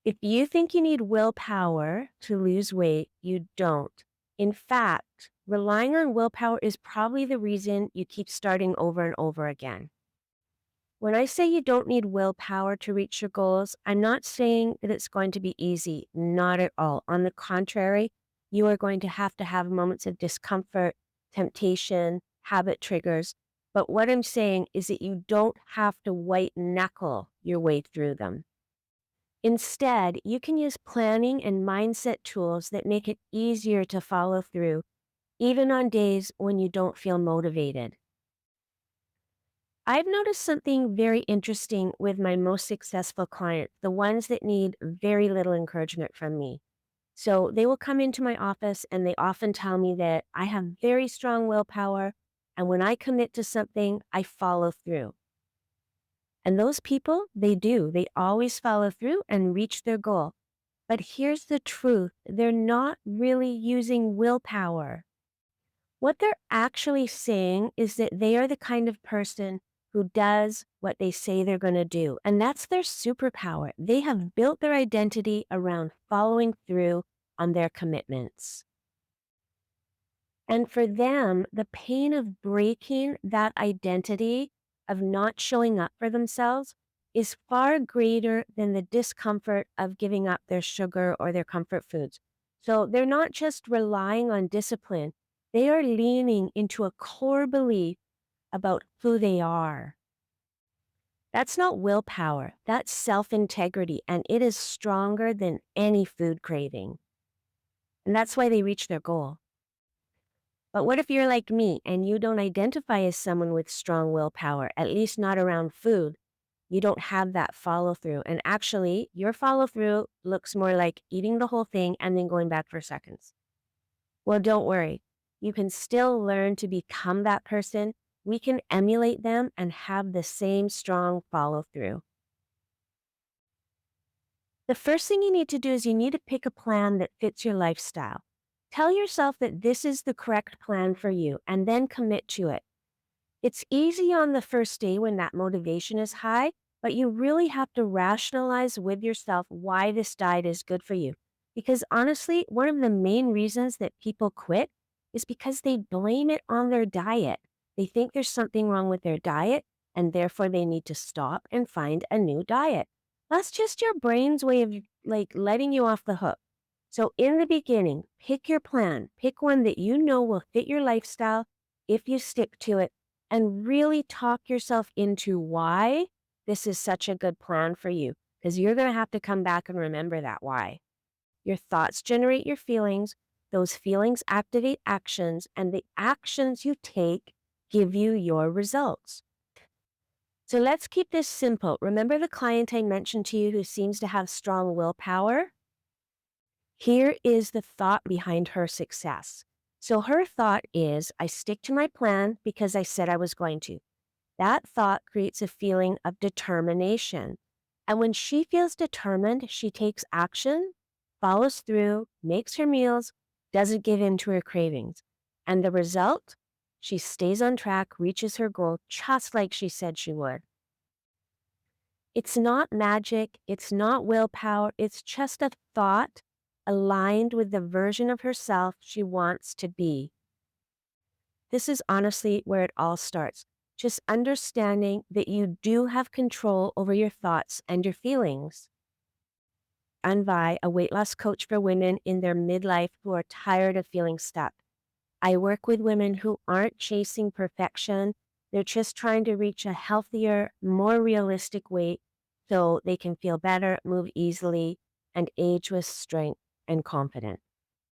If you think you need willpower to lose weight, you don't. In fact, relying on willpower is probably the reason you keep starting over and over again. When I say you don't need willpower to reach your goals, I'm not saying that it's going to be easy. Not at all. On the contrary, you are going to have moments of discomfort, temptation, habit triggers. But what I'm saying is that you don't have to white knuckle your way through them. Instead, you can use planning and mindset tools that make it easier to follow through, even on days when you don't feel motivated. I've noticed something very interesting with my most successful clients, the ones that need very little encouragement from me. So they will come into my office and they often tell me that I have very strong willpower. And when I commit to something, I follow through. And those people, they do. They always follow through and reach their goal. But here's the truth, they're not really using willpower. What they're actually saying is that they are the kind of person who does what they say they're going to do. And that's their superpower. They have built their identity around following through on their commitments. And for them, the pain of breaking that identity, of not showing up for themselves, is far greater than the discomfort of giving up their sugar or their comfort foods. So they're not just relying on discipline, they are leaning into a core belief about who they are. That's not willpower, that's self integrity, and it is stronger than any food craving. And that's why they reach their goal. But what if you're like me and you don't identify as someone with strong willpower, at least not around food? You don't have that follow through. And actually, your follow through looks more like eating the whole thing and then going back for seconds. Well, don't worry. You can still learn to become that person. We can emulate them and have the same strong follow through. The first thing you need to do is you need to pick a plan that fits your lifestyle. Tell yourself that this is the correct plan for you and then commit to it. It's easy on the first day when that motivation is high, but you really have to rationalize with yourself why this diet is good for you. Because honestly, one of the main reasons that people quit is because they blame it on their diet. They think there's something wrong with their diet and therefore they need to stop and find a new diet. That's just your brain's way of letting you off the hook. So in the beginning, pick your plan. Pick one that you know will fit your lifestyle if you stick to it, and really talk yourself into why this is such a good plan for you, because you're going to have to come back and remember that why. Your thoughts generate your feelings, those feelings activate actions, and the actions you take give you your results. So let's keep this simple. Remember the client I mentioned to you who seems to have strong willpower? Here is the thought behind her success. So her thought is, I stick to my plan because I said I was going to. That thought creates a feeling of determination. And when she feels determined, she takes action, follows through, makes her meals, doesn't give in to her cravings. And the result? She stays on track, reaches her goal just like she said she would. It's not magic, it's not willpower, it's just a thought aligned with the version of herself she wants to be. This is honestly where it all starts. Just understanding that you do have control over your thoughts and your feelings. And Vi, a weight loss coach for women in their midlife who are tired of feeling stuck. I work with women who aren't chasing perfection. They're just trying to reach a healthier, more realistic weight so they can feel better, move easily, and age with strength and confidence.